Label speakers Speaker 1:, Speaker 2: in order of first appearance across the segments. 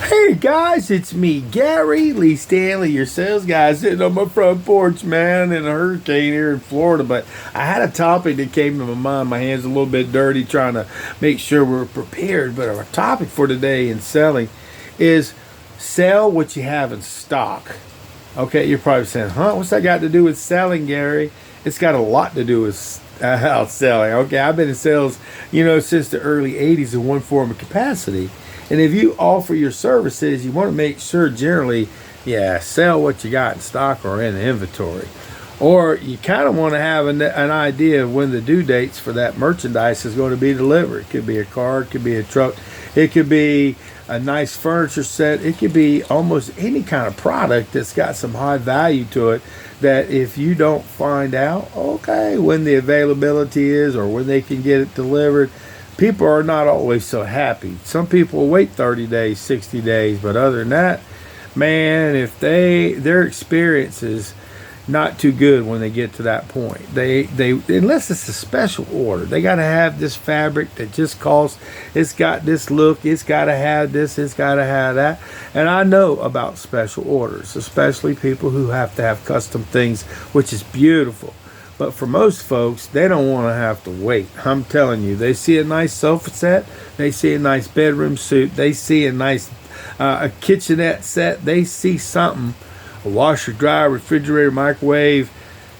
Speaker 1: Hey guys, it's me, Gary Lee Stanley, your sales guy, sitting on my front porch, man, in a hurricane here in Florida. But I had a topic that came to my mind. My hands a little bit dirty trying to make sure we're prepared. But our topic for today in selling is sell what you have in stock. Okay, you're probably saying, huh, what's that got to do with selling, Gary? It's got a lot to do with selling. Okay, I've been in sales, since the early 80s in one form of capacity. And if you offer your services, you want to make sure generally, sell what you got in stock or in the inventory. Or you kind of want to have an idea of when the due dates for that merchandise is going to be delivered. It could be a car, it could be a truck, it could be a nice furniture set. It could be almost any kind of product that's got some high value to it that if you don't find out, when the availability is or when they can get it delivered, people are not always so happy. Some people wait 30 days, 60 days, but other than that, man, if their experience is not too good when they get to that point. They unless it's a special order, they got to have this fabric that just costs. It's got this look. It's got to have this. It's got to have that. And I know about special orders, especially people who have to have custom things, which is beautiful. But for most folks, they don't want to have to wait. I'm telling you, they see a nice sofa set, they see a nice bedroom suite, they see a nice a kitchenette set, they see something. A washer, dryer, refrigerator, microwave,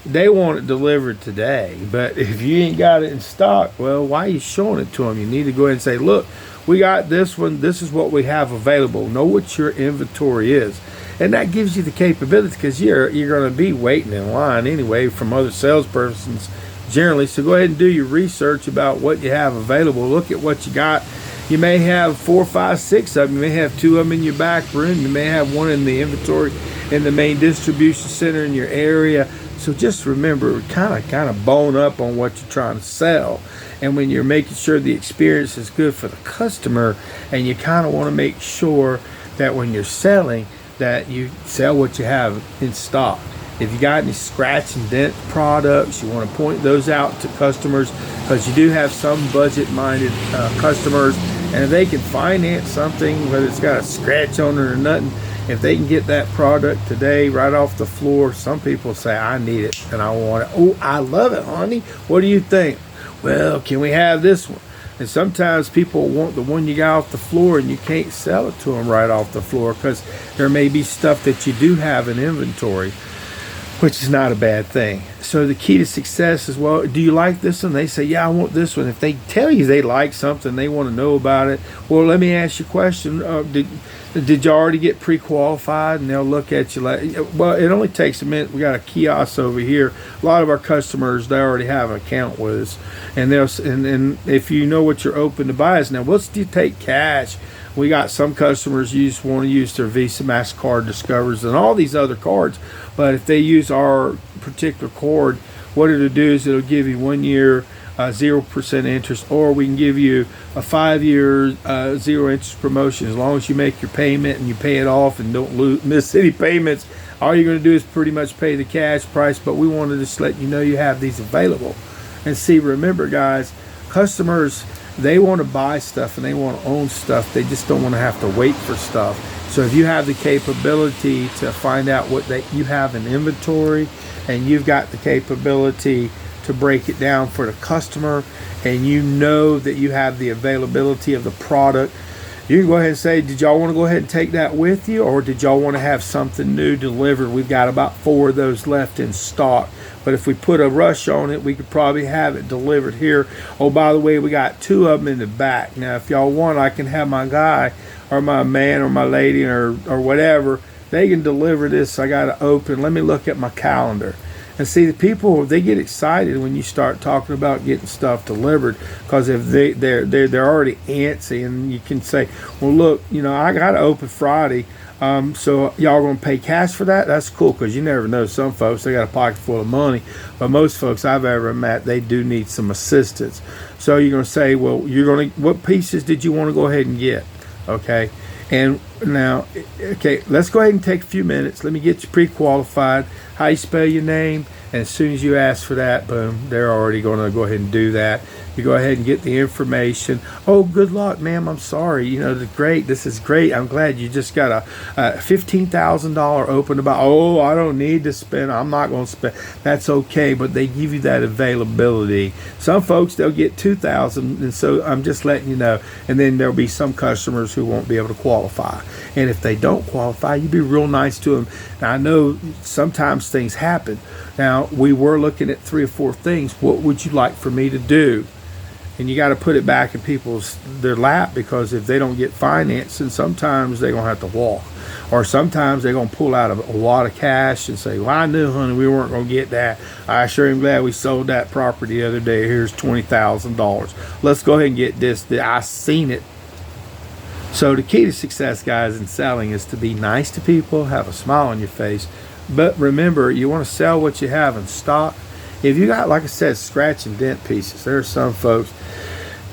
Speaker 1: they want it delivered today. But if you ain't got it in stock, well, why are you showing it to them? You need to go ahead and say, look, we got this one. This is what we have available. Know what your inventory is. And that gives you the capability because you're going to be waiting in line anyway from other salespersons generally. So go ahead and do your research about what you have available. Look at what you got. You may have 4, 5, 6 of them. You may have 2 of them in your back room. You may have one in the inventory in the main distribution center in your area. So just remember, kind of bone up on what you're trying to sell. And when you're making sure the experience is good for the customer, and you kind of want to make sure that when you're selling, that you sell what you have in stock. If you got any scratch and dent products, you want to point those out to customers because you do have some budget-minded customers, and if they can finance something, whether it's got a scratch on it or nothing, if they can get that product today right off the floor, some people say, I need it and I want it. Oh, I love it, honey. What do you think? Well, can we have this one? And sometimes people want the one you got off the floor and you can't sell it to them right off the floor because there may be stuff that you do have in inventory, which is not a bad thing. So the key to success is, well, do you like this one? They say, yeah, I want this one. If they tell you they like something, they want to know about it. Well, let me ask you a question. Did you already get pre-qualified? And they'll look at you like, well, it only takes a minute. We got a kiosk over here. A lot of our customers, they already have an account with us. And and if you know what you're open to buy is now, do you take cash? We got some customers want to use their Visa, MasterCard, Discovers, and all these other cards. But if they use our particular card, what it'll do is it'll give you 1 year 0% interest, or we can give you a 5-year 0 interest promotion as long as you make your payment and you pay it off and don't miss any payments. All you're going to do is pretty much pay the cash price, but we wanted to just let you know you have these available. And see, remember guys, customers, they want to buy stuff and they want to own stuff. They just don't want to have to wait for stuff. So if you have the capability to find out what you have in inventory, and you've got the capability to break it down for the customer, and you know that you have the availability of the product, you can go ahead and say, did y'all want to go ahead and take that with you, or did y'all want to have something new delivered? We've got about 4 of those left in stock, but if we put a rush on it, we could probably have it delivered here. Oh, by the way, we got 2 of them in the back. Now if y'all want, I can have my guy or my man or my lady or whatever, they can deliver this. I got to open, let me look at my calendar. And see, the people, they get excited when you start talking about getting stuff delivered, because if they're already antsy, and you can say, well, look, I got to open Friday, so y'all gonna pay cash for that? That's cool, because you never know. Some folks, they got a pocket full of money, but most folks I've ever met, they do need some assistance. So you're gonna say, well, what pieces did you want to go ahead and get? Okay. And now, okay, let's go ahead and take a few minutes. Let me get you pre-qualified. How you spell your name? And as soon as you ask for that, boom, they're already going to go ahead and do that. You go ahead and get the information. Oh, good luck, ma'am. I'm sorry. You know, this is great. I'm glad you just got a $15,000 open to buy. Oh, I don't need to spend. I'm not going to spend. That's okay, but they give you that availability. Some folks, they'll get $2,000, and so I'm just letting you know. And then there'll be some customers who won't be able to qualify. And if they don't qualify, you be real nice to them. Now, I know sometimes things happen. Now, we were looking at 3 or 4 things. What would you like for me to do? And you got to put it back in their lap, because if they don't get financing, sometimes they're going to have to walk. Or sometimes they're going to pull out a lot of cash and say, well, I knew, honey, we weren't going to get that. I sure am glad we sold that property the other day. Here's $20,000. Let's go ahead and get this. I seen it. So the key to success, guys, in selling is to be nice to people, have a smile on your face. But remember, you want to sell what you have in stock. If you got, like I said, scratch and dent pieces, there are some folks,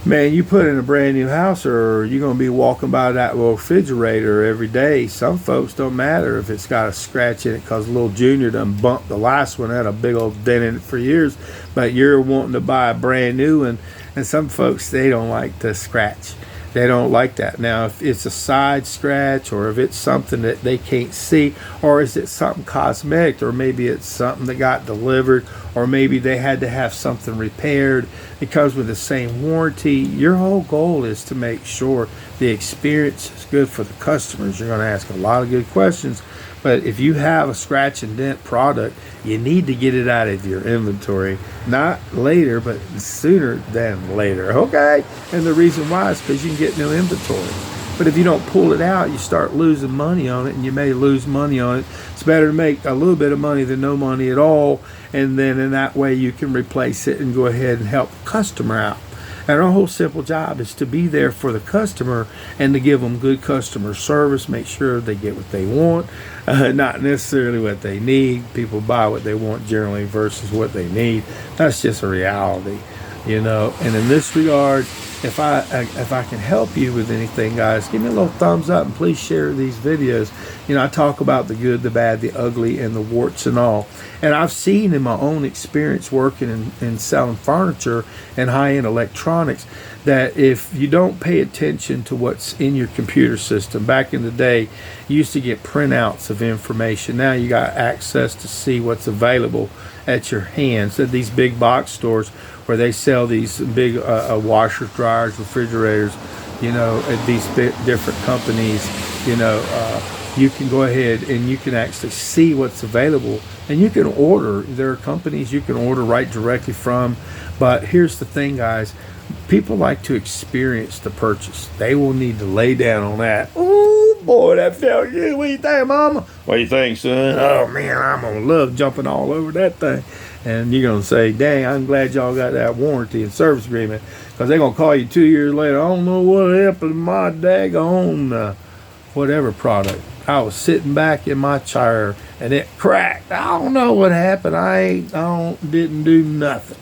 Speaker 1: man, you put in a brand new house, or you're going to be walking by that little refrigerator every day. Some folks, don't matter if it's got a scratch in it because little Junior done bumped the last one, had a big old dent in it for years, but you're wanting to buy a brand new one. And some folks, they don't like to scratch. They don't like that. Now, if it's a side scratch, or if it's something that they can't see, or is it something cosmetic, or maybe it's something that got delivered, or maybe they had to have something repaired, it comes with the same warranty. Your whole goal is to make sure the experience is good for the customers. You're going to ask a lot of good questions, but if you have a scratch and dent product, you need to get it out of your inventory. Not later, but sooner than later, okay? And the reason why is because you can get new inventory. But if you don't pull it out, you start losing money on it, and you may lose money on it. It's better to make a little bit of money than no money at all, and then in that way you can replace it and go ahead and help the customer out. And our whole simple job is to be there for the customer and to give them good customer service, make sure they get what they want, not necessarily what they need. People buy what they want generally versus what they need. That's just a reality, you know. And in this regard, if I can help you with anything, guys, give me a little thumbs up, and please share these videos. You know, I talk about the good, the bad, the ugly, and the warts and all. And I've seen in my own experience working in selling furniture and high-end electronics that if you don't pay attention to what's in your computer system, back in the day, you used to get printouts of information. Now you got access to see what's available at your hands at these big box stores where they sell these big washers, dryers, refrigerators, you know, at these different companies. You know, you can go ahead and you can actually see what's available, and you can order. There are companies you can order right directly from. But here's the thing, guys. People like to experience the purchase. They will need to lay down on that. Oh boy, that felt good. What do you think, Mama? What do you think, son? Oh man, I'm gonna love jumping all over that thing. And you're gonna say, dang, I'm glad y'all got that warranty and service agreement, because they're gonna call you 2 years later. I don't know what happened to my daggone whatever product. I was sitting back in my chair and it cracked. I don't know what happened. Didn't do nothing.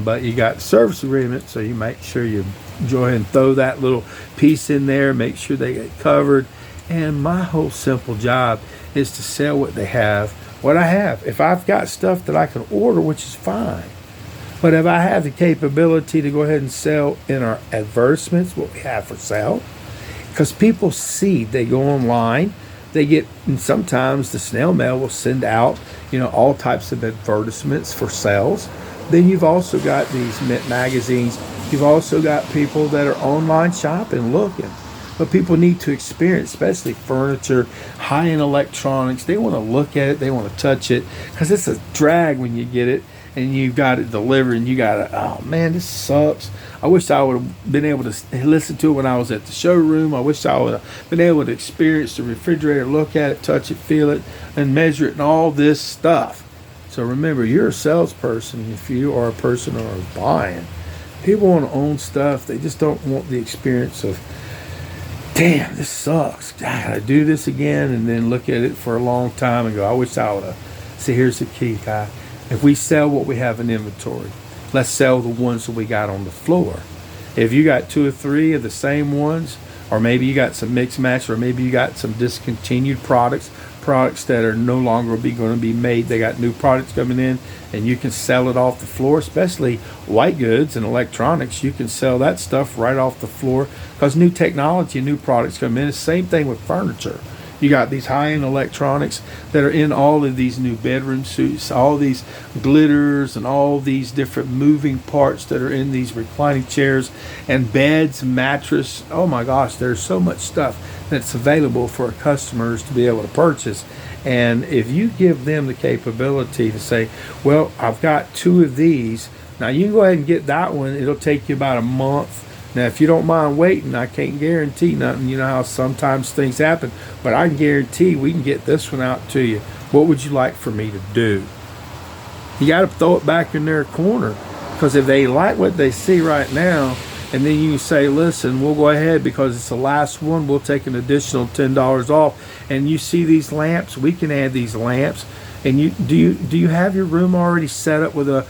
Speaker 1: But you got the service agreement, so you make sure you go ahead and throw that little piece in there, make sure they get covered. And my whole simple job is to sell what they have, what I have. If I've got stuff that I can order, which is fine. But if I have the capability to go ahead and sell in our advertisements what we have for sale, because people see, they go online, they get, and sometimes the snail mail will send out, you know, all types of advertisements for sales. Then you've also got these magazines. You've also got people that are online shopping, looking. But people need to experience, especially furniture, high-end electronics. They want to look at it. They want to touch it, because it's a drag when you get it and you got it delivered and you got it. Oh man, this sucks. I wish I would have been able to listen to it when I was at the showroom. I wish I would have been able to experience the refrigerator, look at it, touch it, feel it, and measure it, and all this stuff. So remember, you're a salesperson. If you are a person who is buying, people want to own stuff. They just don't want the experience of, damn, this sucks. I gotta do this again, and then look at it for a long time and go, I wish I would have. See, here's the key, guy. If we sell what we have in inventory, let's sell the ones that we got on the floor. If you got 2 or 3 of the same ones, or maybe you got some mix match, or maybe you got some discontinued products that are no longer going to be made. They got new products coming in, and you can sell it off the floor, especially white goods and electronics. You can sell that stuff right off the floor because new technology and new products come in. It's the same thing with furniture. You got these high-end electronics that are in all of these new bedroom suites, all these glitters and all these different moving parts that are in these reclining chairs and beds, mattress. Oh my gosh, there's so much stuff that's available for customers to be able to purchase. And if you give them the capability to say, well, I've got 2 of these, now you can go ahead and get that one. It'll take you about a month. Now, if you don't mind waiting, I can't guarantee nothing. You know how sometimes things happen, but I can guarantee we can get this one out to you. What would you like for me to do? You got to throw it back in their corner, because if they like what they see right now, and then you say, listen, we'll go ahead because it's the last one, we'll take an additional $10 off. And you see these lamps, we can add these lamps. And do you have your room already set up with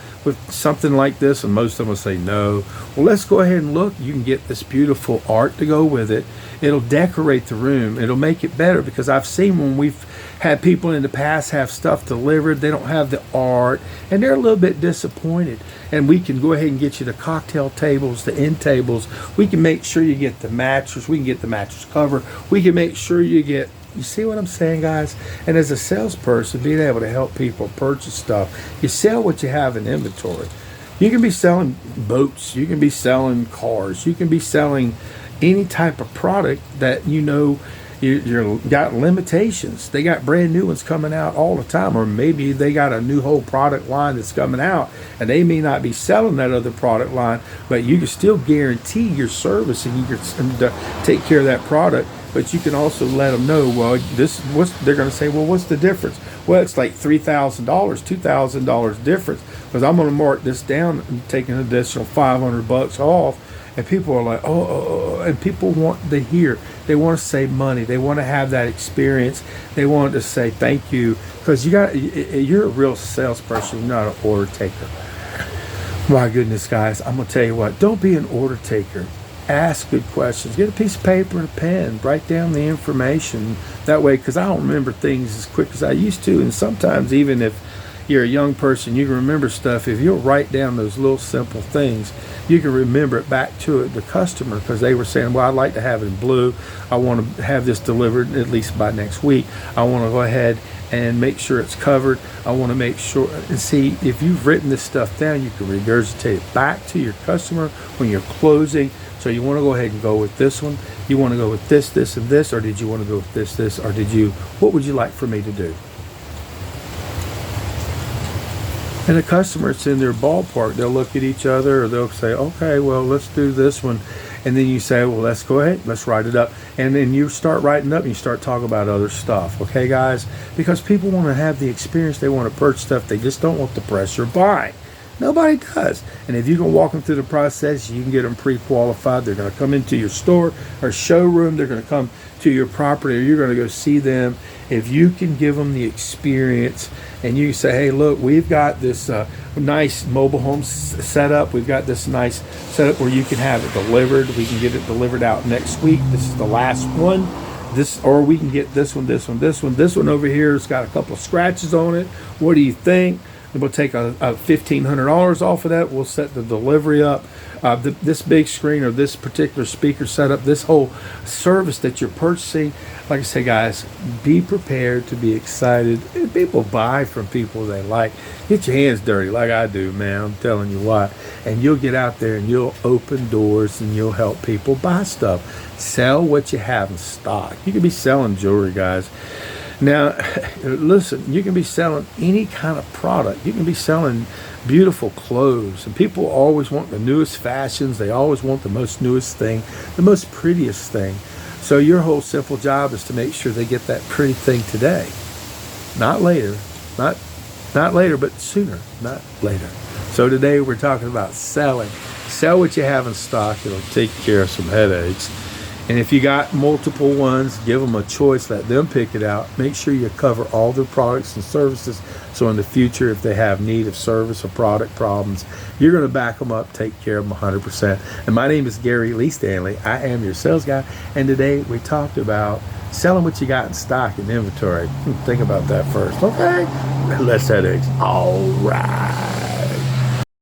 Speaker 1: something like this? And most of them will say no. Well, let's go ahead and look. You can get this beautiful art to go with it. It'll decorate the room. It'll make it better, because I've seen when we've had people in the past have stuff delivered, they don't have the art, and they're a little bit disappointed. And we can go ahead and get you the cocktail tables, the end tables. We can make sure you get the mattress. We can get the mattress cover. We can make sure you get. You see what I'm saying, guys? And as a salesperson, being able to help people purchase stuff, you sell what you have in inventory. You can be selling boats. You can be selling cars. You can be selling any type of product that you know you're got limitations. They got brand new ones coming out all the time, or maybe they got a new whole product line that's coming out, and they may not be selling that other product line, but you can still guarantee your service and you can take care of that product. But you can also let them know, well, they're going to say, well, what's the difference? Well, it's like $3,000, $2,000 difference, because I'm going to mark this down and take an additional $500 off. And people are like, oh, and people want to hear. They want to save money. They want to have that experience. They want to say thank you, because you're a real salesperson. You're not an order taker. My goodness, guys, I'm going to tell you what, don't be an order taker. Ask good questions. Get a piece of paper and a pen. Write down the information. That way, because I don't remember things as quick as I used to. And sometimes, even if you're a young person, you can remember stuff. If you'll write down those little simple things, you can remember it back to the customer, because they were saying, well, I'd like to have it in blue. I want to have this delivered at least by next week. I want to go ahead and make sure it's covered. I want to make sure. And see, if you've written this stuff down, you can regurgitate it back to your customer when you're closing. So you want to go ahead and go with this one. You want to go with this, this, and this, or did you want to go with this, or what would you like for me to do? And the customer, it's in their ballpark. They'll look at each other, or they'll say, okay, well, let's do this one. And then you say, well, let's go ahead, let's write it up. And then you start writing up and you start talking about other stuff. Okay, guys? Because people want to have the experience. They want to purchase stuff. They just don't want the pressure buy. Nobody does. And if you can walk them through the process, you can get them pre-qualified. They're going to come into your store or showroom. They're going to come to your property, or you're going to go see them. If you can give them the experience, and you say, hey, look, we've got this nice mobile home setup. We've got this nice setup where you can have it delivered. We can get it delivered out next week. This is the last one. Or we can get this one. This one over here has got a couple of scratches on it. What do you think? And we'll take a $1,500 off of that. We'll set the delivery up. This big screen, or this particular speaker setup, this whole service that you're purchasing. Like I say, guys, be prepared to be excited. And people buy from people they like. Get your hands dirty like I do, man. I'm telling you what. And you'll get out there and you'll open doors and you'll help people buy stuff. Sell what you have in stock. You can be selling jewelry, guys. Now, listen, you can be selling any kind of product. You can be selling beautiful clothes. And people always want the newest fashions. They always want the most newest thing, the most prettiest thing. So your whole simple job is to make sure they get that pretty thing today. Not later. Not later, but sooner, not later. So today we're talking about selling. Sell what you have in stock. It'll take care of some headaches. And if you got multiple ones, give them a choice, let them pick it out. Make sure you cover all their products and services. So in the future, if they have need of service or product problems, you're going to back them up, take care of them 100%. And my name is Gary Lee Stanley. I am your sales guy. And today we talked about selling what you got in stock and inventory. Think about that first, okay? Less headaches. All right.